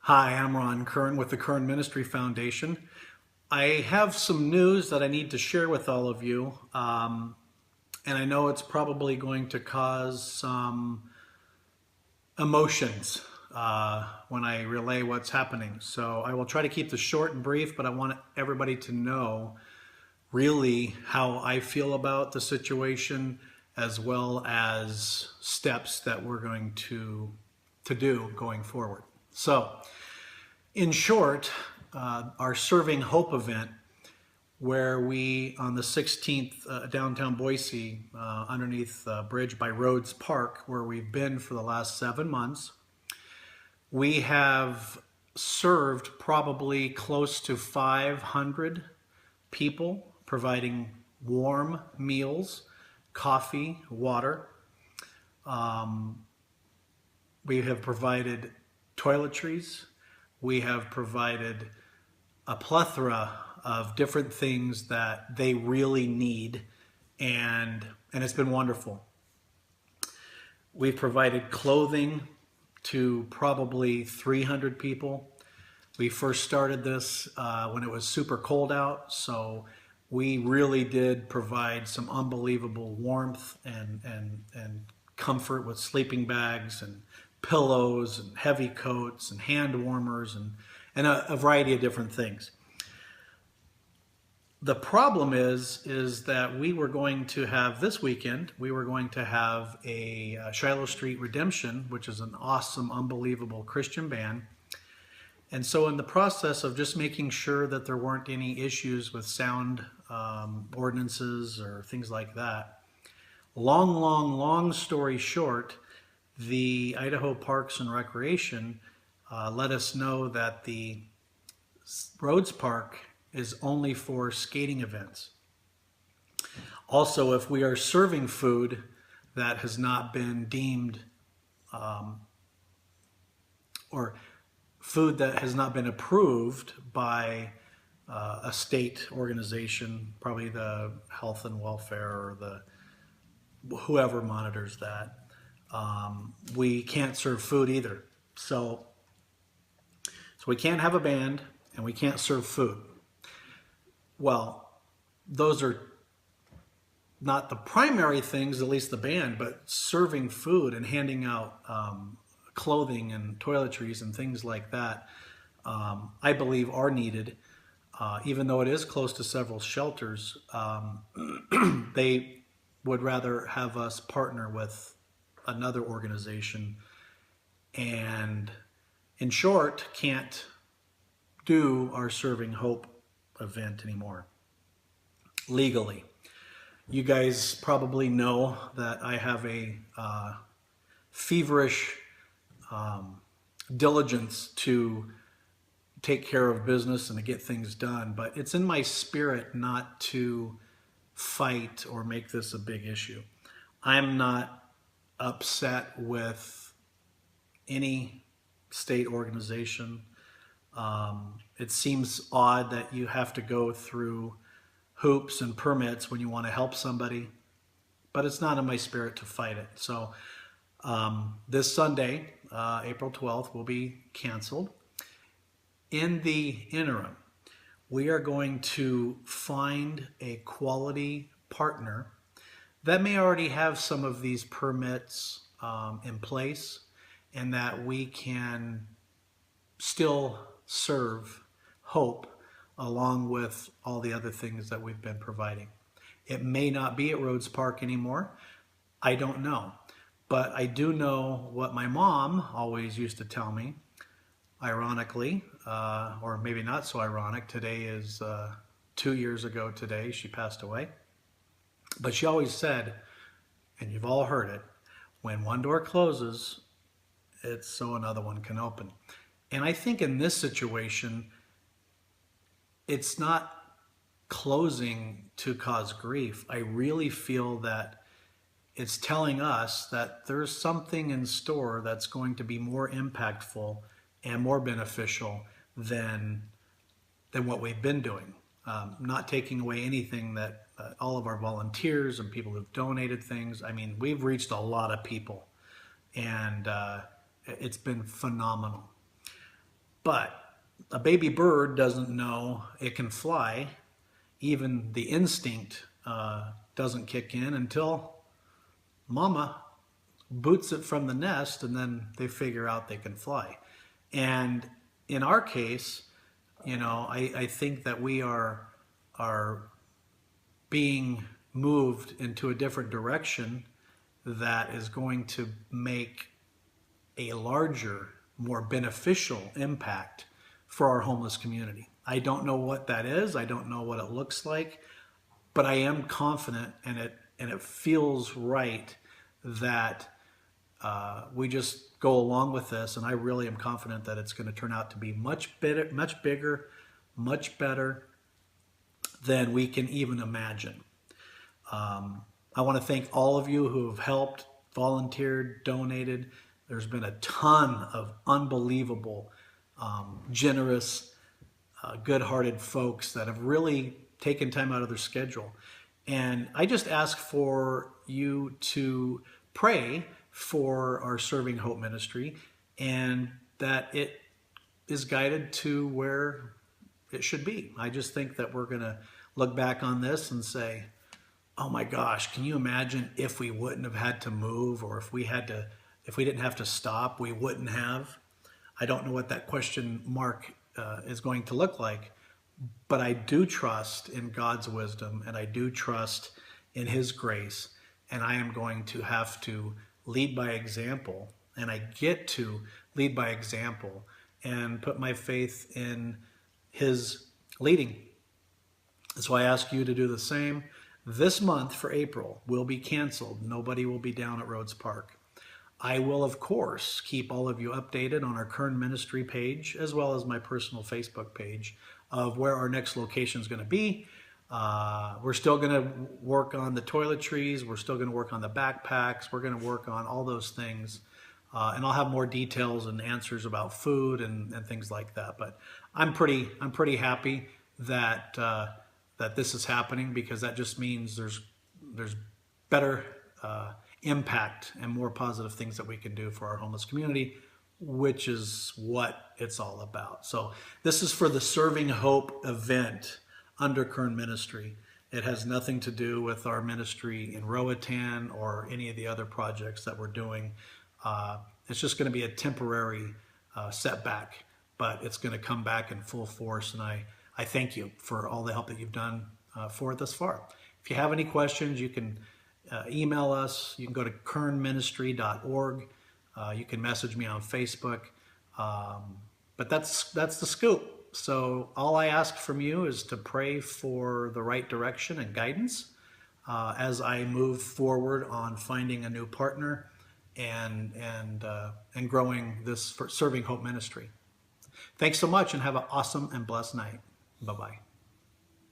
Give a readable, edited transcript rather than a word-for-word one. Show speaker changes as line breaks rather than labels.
Hi, I'm Ron Kern with the Kern Ministry Foundation. I have some news that I need to share with all of you, and I know it's probably going to cause some emotions when I relay what's happening. So I will try to keep this short and brief, but I want everybody to know really how I feel about the situation, as well as steps that we're going to do going forward. So, in short, our Serving Hope event, where we, on the 16th, downtown Boise, underneath the bridge by Rhodes Park, where we've been for the last 7 months, we have served probably close to 500 people, providing warm meals, coffee, water. We have provided toiletries. We have provided a plethora of different things that they really need, and it's been wonderful. We've provided clothing to probably 300 people. We first started this when it was super cold out, so we really did provide some unbelievable warmth and comfort with sleeping bags and pillows and heavy coats and hand warmers and a variety of different things. The problem is that we were going to have this weekend, we were going to have a Shiloh Street Redemption, which is an awesome, unbelievable Christian band. And so in the process of just making sure that there weren't any issues with sound ordinances or things like that, long story short, the Idaho Parks and Recreation let us know that the Rhodes Park is only for skating events. Also, if we are serving food that has not been deemed or food that has not been approved by a state organization, probably the health and welfare or the whoever monitors that, we can't serve food either. So we can't have a band and we can't serve food. Well, those are not the primary things, at least the band, but serving food and handing out clothing and toiletries and things like that, I believe are needed. Even though it is close to several shelters, they would rather have us partner with another organization, and in short, can't do our Serving Hope event anymore legally. You guys probably know that I have a feverish diligence to take care of business and to get things done, but it's in my spirit not to fight or make this a big issue. I'm not upset with any state organization. It seems odd that you have to go through hoops and permits when you want to help somebody, but it's not in my spirit to fight it. So this Sunday, April 12th, will be canceled. In the interim, we are going to find a quality partner that may already have some of these permits in place, and that we can still serve hope along with all the other things that we've been providing. It may not be at Rhodes Park anymore. I don't know. But I do know what my mom always used to tell me, ironically, or maybe not so ironic. Today is 2 years ago today, she passed away. But she always said, and you've all heard it, when one door closes, it's so another one can open. And I think in this situation, it's not closing to cause grief. I really feel that it's telling us that there's something in store that's going to be more impactful and more beneficial than what we've been doing. Not taking away anything that all of our volunteers and people who've donated things. I mean, we've reached a lot of people, and it's been phenomenal. But a baby bird doesn't know it can fly. Even the instinct doesn't kick in until mama boots it from the nest, and then they figure out they can fly. And in our case, I think that we are being moved into a different direction that is going to make a larger, more beneficial impact for our homeless community. I don't know what that is. I don't know what it looks like, but I am confident, and it feels right that we just go along with this. And I really am confident that it's going to turn out to be much better, much bigger, much better than we can even imagine. I want to thank all of you who have helped, volunteered, donated. There's been a ton of unbelievable, generous, good-hearted folks that have really taken time out of their schedule. And I just ask for you to pray for our Serving Hope ministry, and that it is guided to where it should be. I just think that we're going to look back on this and say, oh my gosh, can you imagine if we wouldn't have had to move, or if we didn't have to stop, we wouldn't have? I don't know what that question mark is going to look like, but I do trust in God's wisdom, and I do trust in His grace, and I am going to have to lead by example, and I get to lead by example and put my faith in His leading. So I ask you to do the same. This month for April will be canceled. Nobody will be down at Rhodes Park. I will, of course, keep all of you updated on our Kern ministry page, as well as my personal Facebook page, of where our next location is going to be. We're still going to work on the toiletries. We're still going to work on the backpacks. We're going to work on all those things. And I'll have more details and answers about food and things like that. But I'm pretty happy that that this is happening, because that just means there's better impact and more positive things that we can do for our homeless community, which is what it's all about. So this is for the Serving Hope event under Kern Ministry. It has nothing to do with our ministry in Roatan or any of the other projects that we're doing. It's just going to be a temporary setback, but it's going to come back in full force. And I thank you for all the help that you've done for it thus far. If you have any questions, you can email us. You can go to kernministry.org. You can message me on Facebook. But that's the scoop. So all I ask from you is to pray for the right direction and guidance as I move forward on finding a new partner and growing this Serving Hope ministry. Thanks so much, and have an awesome and blessed night. Bye-bye.